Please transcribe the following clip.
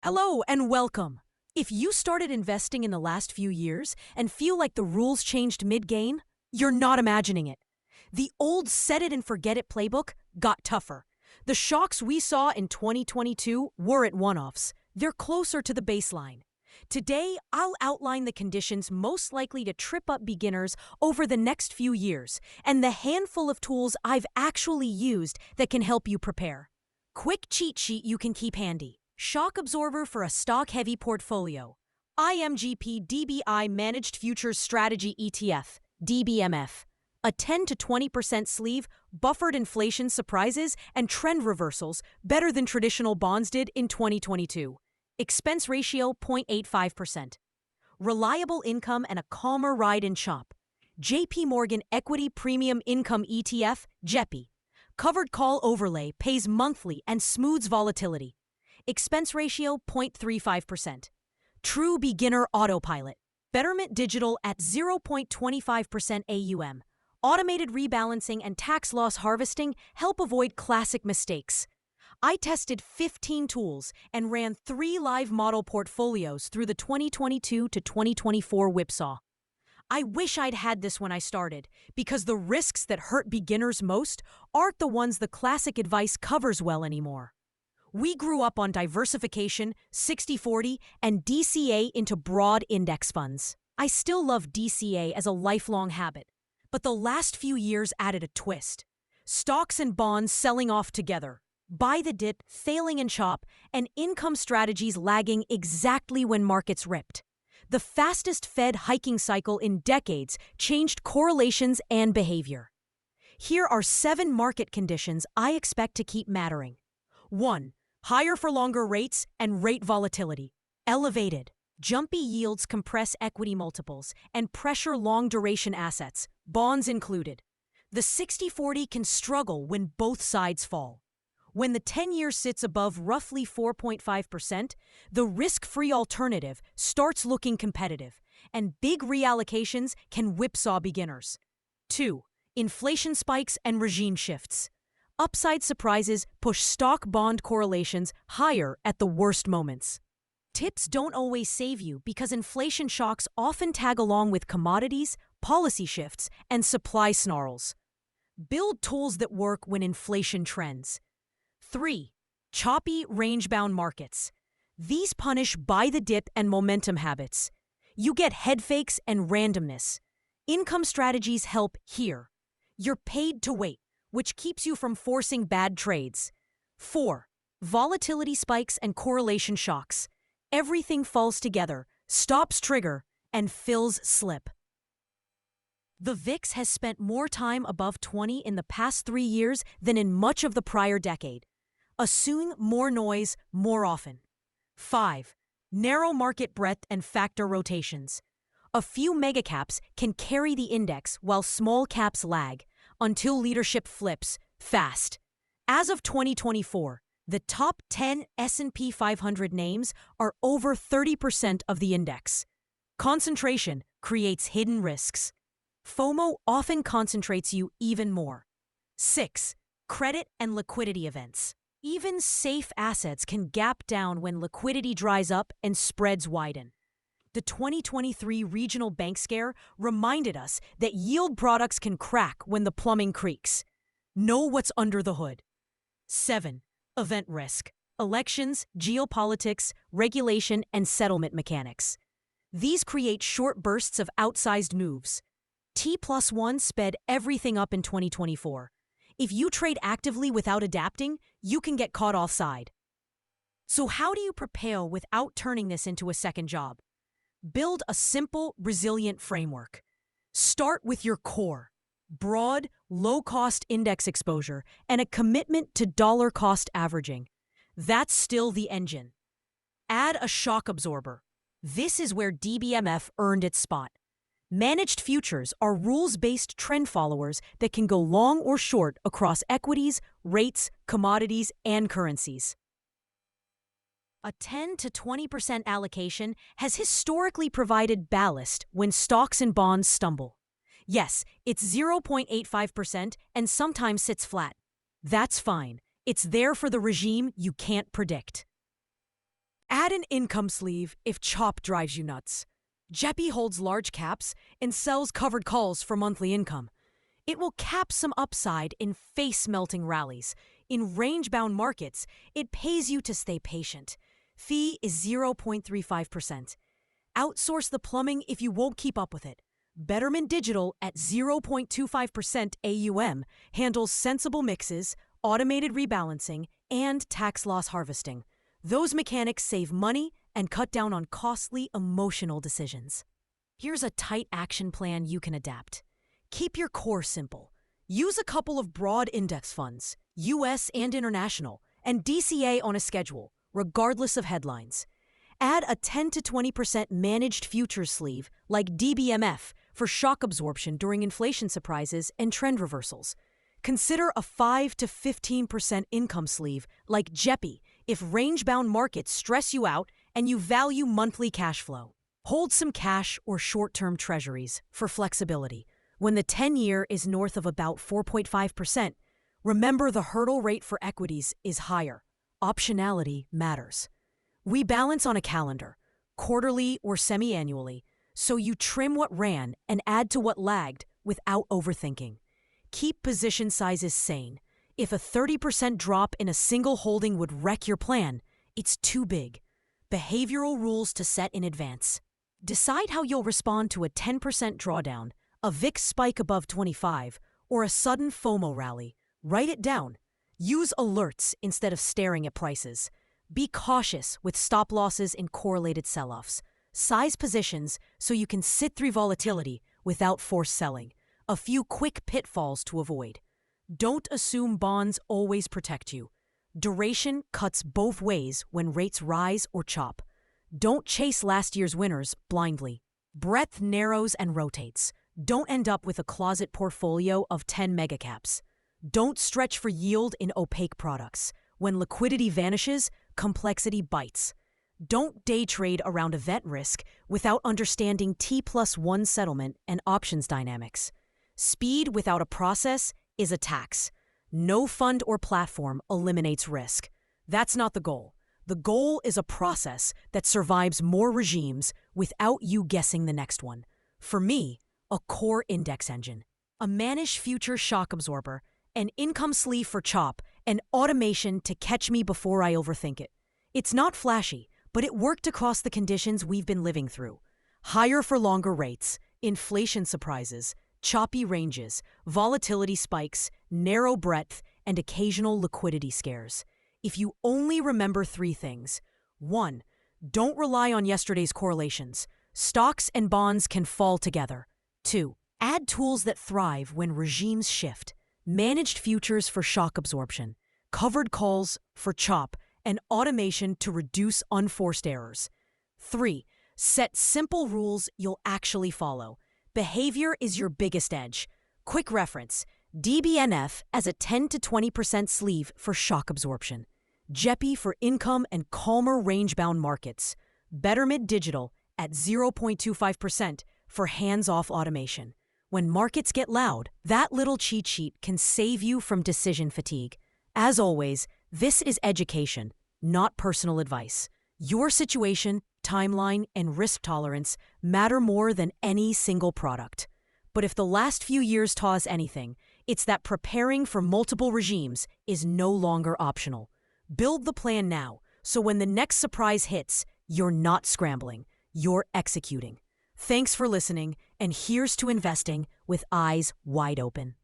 Hello and welcome. If you started investing in the last few years and feel like the rules changed mid-game, you're not imagining it. The old set it and forget it playbook got tougher. The shocks we saw in 2022 weren't one-offs. They're closer to the baseline. Today, I'll outline the conditions most likely to trip up beginners over the next few years and the handful of tools I've actually used that can help you prepare. Quick cheat sheet you can keep handy. Shock absorber for a stock-heavy portfolio. IMGP DBI Managed Futures Strategy ETF, DBMF. A 10 to 20% sleeve, buffered inflation surprises and trend reversals better than traditional bonds did in 2022. Expense ratio 0.85%. Reliable income and a calmer ride in chop. JP Morgan Equity Premium Income ETF, JEPI. Covered call overlay pays monthly and smooths volatility. Expense ratio 0.35%. True beginner autopilot. Betterment Digital at 0.25% AUM. Automated rebalancing and tax loss harvesting help avoid classic mistakes. I tested 15 tools and ran 3 live model portfolios through the 2022 to 2024 whipsaw. I wish I'd had this when I started, because the risks that hurt beginners most aren't the ones the classic advice covers well anymore. We grew up on diversification, 60-40, and DCA into broad index funds. I still love DCA as a lifelong habit, but the last few years added a twist. Stocks and bonds selling off together, buy the dip, failing in chop, and income strategies lagging exactly when markets ripped. The fastest Fed hiking cycle in decades changed correlations and behavior. Here are 7 market conditions I expect to keep mattering. 1. Higher for longer rates and rate volatility. Elevated. Jumpy yields compress equity multiples and pressure long-duration assets, bonds included. The 60-40 can struggle when both sides fall. When the 10-year sits above roughly 4.5%, the risk-free alternative starts looking competitive, and big reallocations can whipsaw beginners. 2. Inflation spikes and regime shifts. Upside surprises push stock-bond correlations higher at the worst moments. Tips don't always save you because inflation shocks often tag along with commodities, policy shifts, and supply snarls. Build tools that work when inflation trends. 3. Choppy, range-bound markets. These punish buy-the-dip and momentum habits. You get head fakes and randomness. Income strategies help here. You're paid to wait, which keeps you from forcing bad trades. 4. Volatility spikes and correlation shocks. Everything falls together, stops trigger, and fills slip. The VIX has spent more time above 20 in the past 3 years than in much of the prior decade. Assume more noise more often. 5. Narrow market breadth and factor rotations. A few megacaps can carry the index while small caps lag, until leadership flips fast. As of 2024, the top 10 S&P 500 names are over 30% of the index. Concentration creates hidden risks. FOMO often concentrates you even more. 6. Credit and liquidity events. Even safe assets can gap down when liquidity dries up and spreads widen. The 2023 regional bank scare reminded us that yield products can crack when the plumbing creaks. Know what's under the hood. 7. Event risk. Elections, geopolitics, regulation, and settlement mechanics. These create short bursts of outsized moves. T+1 sped everything up in 2024. If you trade actively without adapting, you can get caught offside. So how do you prepare without turning this into a second job? Build a simple, resilient framework. Start with your core: broad, low-cost index exposure and a commitment to dollar-cost averaging. That's still the engine. Add a shock absorber. This is where DBMF earned its spot. Managed futures are rules-based trend followers that can go long or short across equities, rates, commodities, and currencies. A 10 to 20% allocation has historically provided ballast when stocks and bonds stumble. Yes, it's 0.85% and sometimes sits flat. That's fine. It's there for the regime you can't predict. Add an income sleeve if CHOP drives you nuts. JEPI holds large caps and sells covered calls for monthly income. It will cap some upside in face-melting rallies. In range-bound markets, it pays you to stay patient. Fee is 0.35%. Outsource the plumbing if you won't keep up with it. Betterment Digital at 0.25% AUM handles sensible mixes, automated rebalancing, and tax loss harvesting. Those mechanics save money and cut down on costly emotional decisions. Here's a tight action plan you can adapt. Keep your core simple. Use a couple of broad index funds, US and international, and DCA on a schedule, regardless of headlines. Add a 10 to 20% managed futures sleeve like DBMF for shock absorption during inflation surprises and trend reversals. Consider a 5 to 15% income sleeve like JEPI if range-bound markets stress you out and you value monthly cash flow. Hold some cash or short-term treasuries for flexibility. When the 10-year is north of about 4.5%, remember the hurdle rate for equities is higher. Optionality matters. We balance on a calendar, quarterly or semi-annually, so you trim what ran and add to what lagged without overthinking. Keep position sizes sane. If a 30% drop in a single holding would wreck your plan, it's too big. Behavioral rules to set in advance. Decide how you'll respond to a 10% drawdown, a VIX spike above 25, or a sudden FOMO rally. Write it down. Use alerts instead of staring at prices. Be cautious with stop losses in correlated sell-offs. Size positions so you can sit through volatility without forced selling. A few quick pitfalls to avoid. Don't assume bonds always protect you. Duration cuts both ways when rates rise or chop. Don't chase last year's winners blindly. Breadth narrows and rotates. Don't end up with a closet portfolio of 10 megacaps. Don't stretch for yield in opaque products. When liquidity vanishes, complexity bites. Don't day trade around event risk without understanding T+1 settlement and options dynamics. Speed without a process is a tax. No fund or platform eliminates risk. That's not the goal. The goal is a process that survives more regimes without you guessing the next one. For me, a core index engine, a managed future shock absorber, an income sleeve for CHOP, and automation to catch me before I overthink it. It's not flashy, but it worked across the conditions we've been living through. Higher for longer rates, inflation surprises, choppy ranges, volatility spikes, narrow breadth, and occasional liquidity scares. If you only remember 3 things. 1. Don't rely on yesterday's correlations. Stocks and bonds can fall together. 2. Add tools that thrive when regimes shift. Managed futures for shock absorption, covered calls for CHOP, and automation to reduce unforced errors. 3. Set simple rules you'll actually follow. Behavior is your biggest edge. Quick reference: DBNF as a 10 to 20% sleeve for shock absorption. JEPI for income and calmer range-bound markets. Betterment Digital at 0.25% for hands-off automation. When markets get loud, that little cheat sheet can save you from decision fatigue. As always, this is education, not personal advice. Your situation, timeline, and risk tolerance matter more than any single product. But if the last few years taught us anything, it's that preparing for multiple regimes is no longer optional. Build the plan now, so when the next surprise hits, you're not scrambling, you're executing. Thanks for listening, and here's to investing with eyes wide open.